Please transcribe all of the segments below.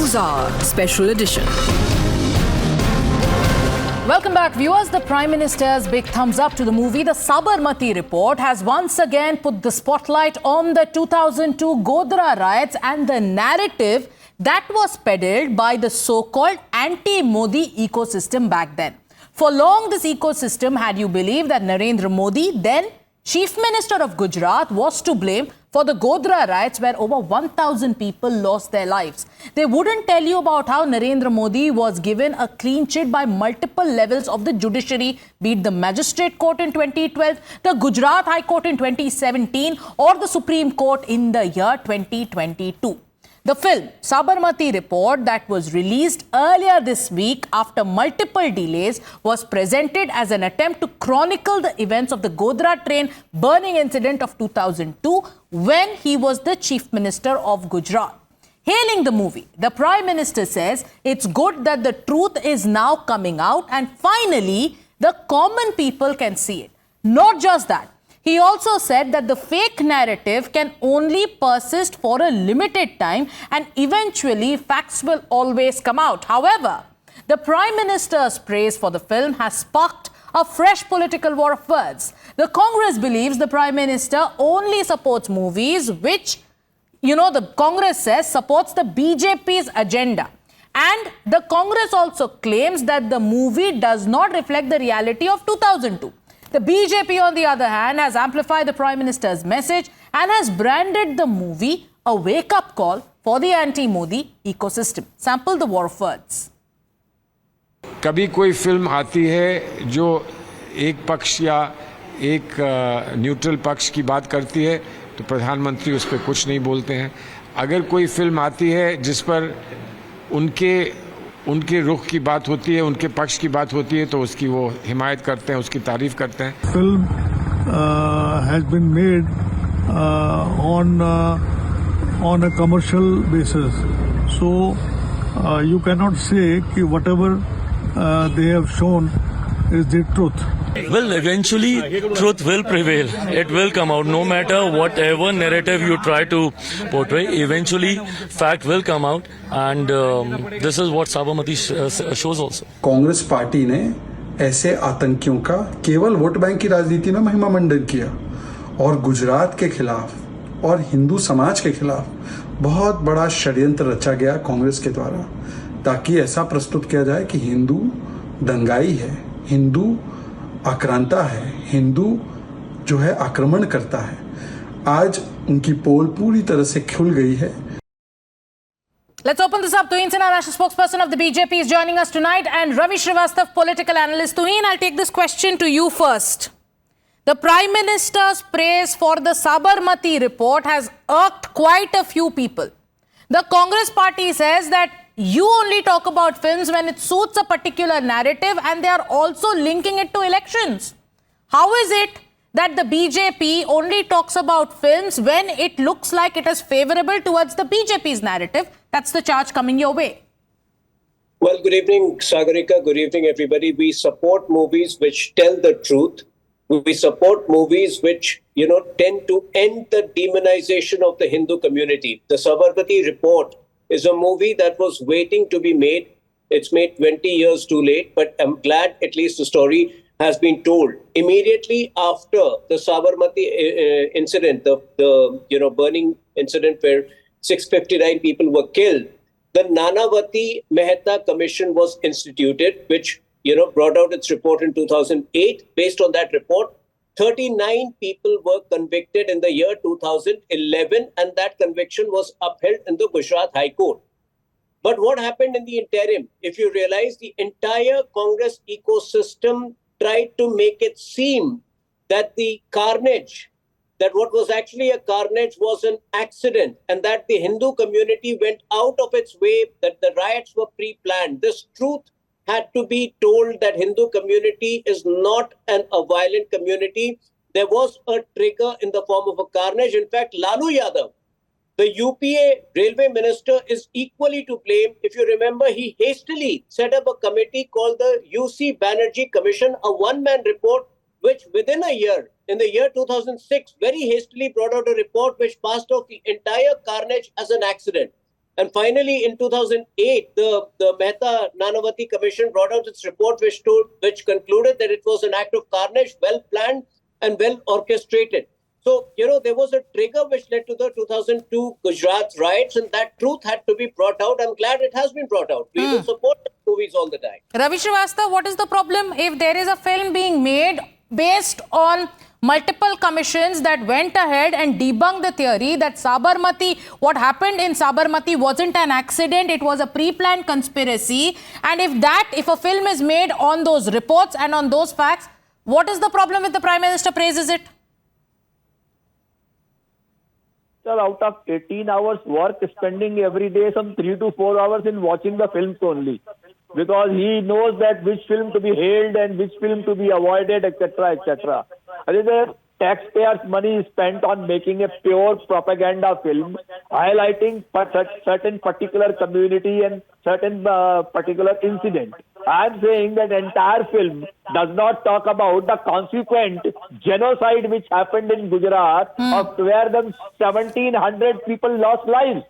News Hour Special Edition. Welcome back, viewers. The Prime Minister's big thumbs up to the movie The Sabarmati Report has once again put the spotlight on the 2002 Godhra riots and the narrative that was peddled by the so-called anti-Modi ecosystem back then. For long, this ecosystem had you believe that Narendra Modi, then Chief Minister of Gujarat, was to blame for the Godhra riots where over 1,000 people lost their lives. They wouldn't tell you about how Narendra Modi was given a clean chit by multiple levels of the judiciary, be it the Magistrate Court in 2012, the Gujarat High Court in 2017 or the Supreme Court in the year 2022. The film Sabarmati Report that was released earlier this week after multiple delays was presented as an attempt to chronicle the events of the Godhra train burning incident of 2002 when he was the Chief Minister of Gujarat. Hailing the movie, the Prime Minister says it's good that the truth is now coming out and finally the common people can see it. Not just that. He also said that the fake narrative can only persist for a limited time and eventually facts will always come out. However, the Prime Minister's praise for the film has sparked a fresh political war of words. The Congress believes the Prime Minister only supports movies which, the Congress says supports the BJP's agenda. And the Congress also claims that the movie does not reflect the reality of 2002. The BJP, on the other hand, has amplified the Prime Minister's message and has branded the movie a wake-up call for the anti-Modi ecosystem. Sample the war of words. कभी कोई film आती है जो एक पक्ष या एक neutral पक्ष की बात करती है तो प्रधानमंत्री उस पर कुछ नहीं बोलते हैं. अगर कोई फिल्म आती है जिस पर उनके रुख की बात होती है, उनके पक्ष की बात होती है तो उसकी वो हिमायत करते हैं, उसकी तारीफ करते हैं. Film has been made on a commercial basis, so you cannot say कि whatever they have shown is the truth. Well, eventually, truth will prevail. It will come out. No matter whatever narrative you try to portray, eventually, fact will come out. And this is what Sabarmati shows also. Congress party ने ऐसे आतंकियों का केवल vote bank की राजनीति में महिमा मंडन किया और गुजरात के खिलाफ और हिंदू समाज के खिलाफ बहुत बड़ा षड्यंत्र रचा गया कांग्रेस के द्वारा ताकि ऐसा प्रस्तुत किया जाए कि हिंदू दंगाई है, हिंदू आक्रांता है, हिंदू जो है आक्रमण करता है. आज उनकी पोल पूरी तरह से खुल गई है. Let's open this up. Tuhin Sinha, national spokesperson of the BJP, is joining us tonight, and Ravi Srivastava, political analyst. Tuhin, I'll take this question to you first. The Prime Minister's praise for the Sabarmati report has irked quite a few people. The Congress party says that you only talk about films when it suits a particular narrative and they are also linking it to elections. How is it that the BJP only talks about films when it looks like it is favorable towards the BJP's narrative? That's the charge coming your way. Well, good evening, Sagarika. Good evening, everybody. We support movies which tell the truth. We support movies which, tend to end the demonization of the Hindu community. The Sabarmati Report is a movie that was waiting to be made. It's made 20 years too late, but I'm glad at least the story has been told. Immediately after the Sabarmati incident, the burning incident where 659 people were killed, the Nanavati Mehta Commission was instituted, which brought out its report in 2008. Based on that report, 39 people were convicted in the year 2011, and that conviction was upheld in the Gujarat High Court. But what happened in the interim? If you realize, the entire Congress ecosystem tried to make it seem that the carnage, that what was actually a carnage was an accident, and that the Hindu community went out of its way, that the riots were pre-planned. This truth had to be told, that Hindu community is not a violent community. There was a trigger in the form of a carnage. In fact, Lalu Yadav, the UPA railway minister, is equally to blame. If you remember, he hastily set up a committee called the UC Banerjee Commission, a one-man report, which within a year, in the year 2006, very hastily brought out a report which passed off the entire carnage as an accident. And finally, in 2008, the Mehta Nanavati Commission brought out its report, which concluded that it was an act of carnage, well planned and well orchestrated. So, there was a trigger which led to the 2002 Gujarat riots, and that truth had to be brought out. I'm glad it has been brought out. We will support the movies all the time. Ravi Srivastava, what is the problem if there is a film being made based on multiple commissions that went ahead and debunked the theory that Sabarmati, what happened in Sabarmati wasn't an accident, it was a pre-planned conspiracy. And if a film is made on those reports and on those facts, what is the problem with the Prime Minister praises it? Sir, out of 18 hours work, spending every day some 3 to 4 hours in watching the films only. Because he knows that which film to be hailed and which film to be avoided, etc., etc. The taxpayers' money is spent on making a pure propaganda film, highlighting certain particular community and certain particular incident. I am saying that entire film does not talk about the consequent genocide which happened in Gujarat, of where the 1,700 people lost lives.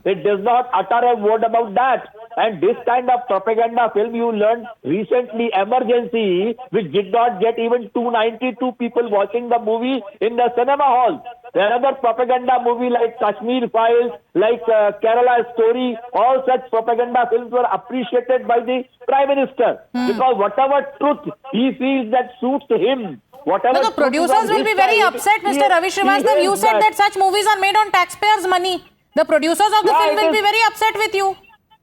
It does not utter a word about that. And this kind of propaganda film, you learned recently, Emergency, which did not get even 292 people watching the movie in the cinema hall. Another propaganda movie like Kashmir Files, like Kerala Story, all such propaganda films were appreciated by the Prime Minister. Because whatever truth he feels that suits him, whatever... The producers will be very upset, Mr. Ravi Srivastava. You said that such movies are made on taxpayers' money. The producers of the film will be very upset with you.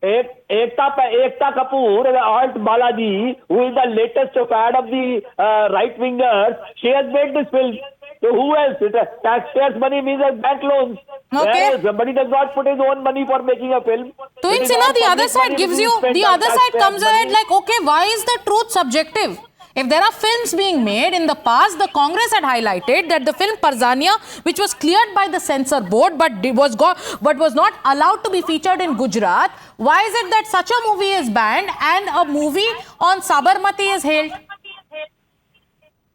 Ekta Kapoor, Alt Balaji, who is the latest fad of the right-wingers, she has made this film. So who else? Taxpayers' money means bank loans. Okay. Somebody does not put his own money for making a film. Tuhin Sinha, the other side gives you, the other side comes ahead like, okay, why is the truth subjective? If there are films being made in the past, the Congress had highlighted that the film Parzania, which was cleared by the censor board but was not allowed to be featured in Gujarat, why is it that such a movie is banned and a movie on Sabarmati is hailed?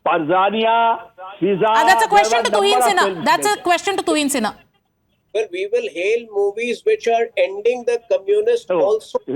Parzania, Fiza... That's a question to Tuhin Sinha. That's a question to Tuhin Sinha. Well, we will hail movies which are ending the communist falsehood,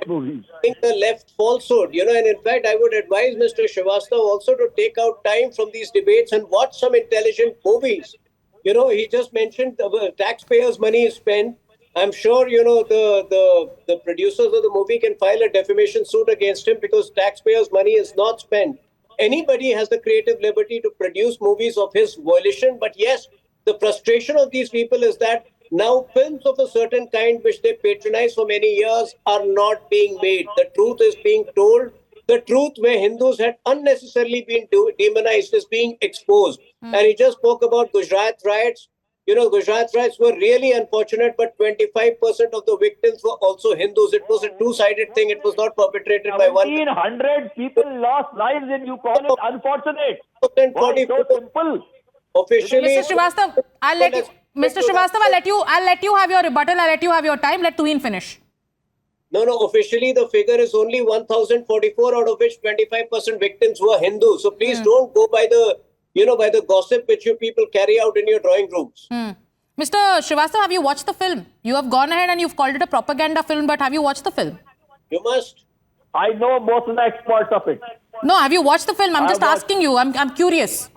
movies. The left falsehood, and in fact, I would advise Mr. Srivastava also to take out time from these debates and watch some intelligent movies. He just mentioned the taxpayers' money is spent. I'm sure, the producers of the movie can file a defamation suit against him because taxpayers' money is not spent. Anybody has the creative liberty to produce movies of his volition, but yes, the frustration of these people is that now films of a certain kind which they patronize for many years are not being made. The truth is being told. The truth where Hindus had unnecessarily been demonized is being exposed. And he just spoke about Gujarat riots. Gujarat riots were really unfortunate, but 25% of the victims were also Hindus. It was a two-sided thing. It was not perpetrated by one. 1,700 people lost lives and you call it unfortunate. So simple. Officially, Mr. Srivastava, I'll let you have your rebuttal. I'll let you have your time. Let Tuhin finish. No. Officially, the figure is only 1,044, out of which 25% victims were Hindus. So please don't go by the gossip which you people carry out in your drawing rooms. Mr. Srivastava, have you watched the film? You have gone ahead and you've called it a propaganda film, but have you watched the film? You must. I know most of the experts of it. No, have you watched the film? I'm just asking you. I'm curious.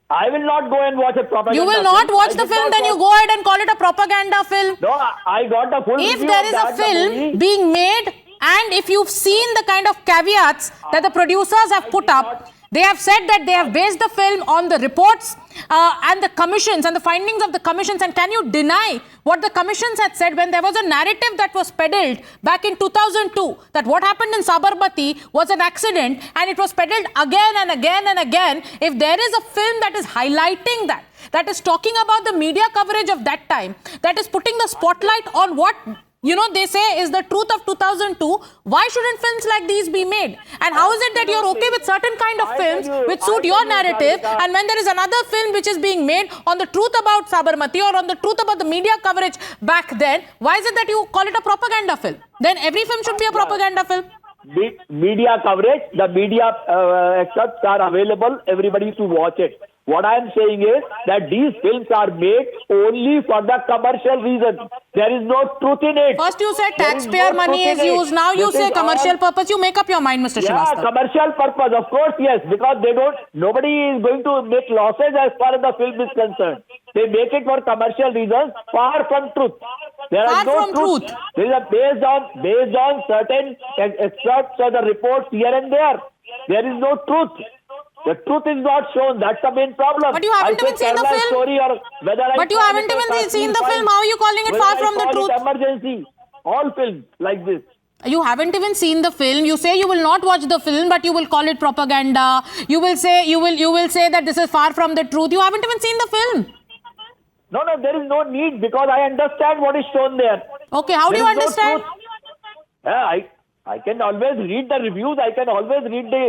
I will not go and watch a propaganda film. You will not watch the film, then you go ahead and call it a propaganda film. No, I got a full If review there of is that, a film being made and if you've seen the kind of caveats that the producers have put up, they have said that they have based the film on the reports and the commissions and the findings of the commissions. And can you deny what the commissions had said when there was a narrative that was peddled back in 2002 that what happened in Sabarmati was an accident, and it was peddled again and again and again? If there is a film that is highlighting that is talking about the media coverage of that time, that is putting the spotlight on what they say is the truth of 2002, why shouldn't films like these be made? And how is it that you're okay with certain kind of films which suit your narrative, and when there is another film which is being made on the truth about Sabarmati or on the truth about the media coverage back then, why is it that you call it a propaganda film? Then every film should be a propaganda film. Media coverage, the media excerpts are available, everybody to watch it. What I am saying is that these films are made only for the commercial reason. There is no truth in it. First you said There is taxpayer no money truth is in it. used. Now you This say is commercial all- purpose. You make up your mind, Mr. Yeah, Srivastava. commercial purpose, of course, yes, because nobody is going to make losses as far as the film is concerned. They make it for commercial reasons, far from truth. There Far is no from truth. There is based on certain excerpts of the reports here and there. There is no truth. The truth is not shown. That's the main problem. But you haven't I even say seen the Kerala film. Story or whether I But you call haven't it a even Kashmir seen the Files, film. How are you calling it whether far I from the call truth? it emergency. All films like this. You haven't even seen the film. You say you will not watch the film, but you will call it propaganda. You will say that this is far from the truth. You haven't even seen the film. No, there is no need because I understand what is shown there. Okay, how do There you is no understand? truth. Yeah, I can always read the reviews. I can always read the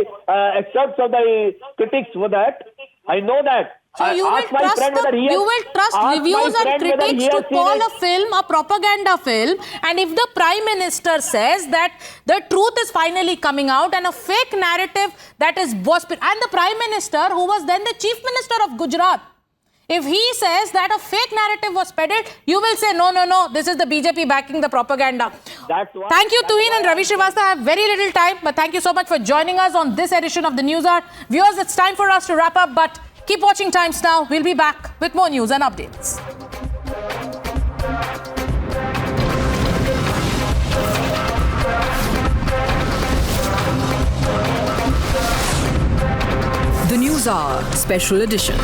excerpts of the critics for that. I know that. So you will Ask my friend whether he has- you will trust ask my reviews and friend whether critics he to has seen call it. a film a propaganda film, and if the Prime Minister says that the truth is finally coming out and a fake narrative that was, and the Prime Minister who was then the Chief Minister of Gujarat, if he says that a fake narrative was peddled, you will say no, this is the BJP backing the propaganda. That's why- Thank you, that's Tuhin why and Ravi Srivastava. I have very little time, but thank you so much for joining us on this edition of the News Hour. Viewers, it's time for us to wrap up, but keep watching Times Now. We'll be back with more news and updates. The News Hour Special Edition.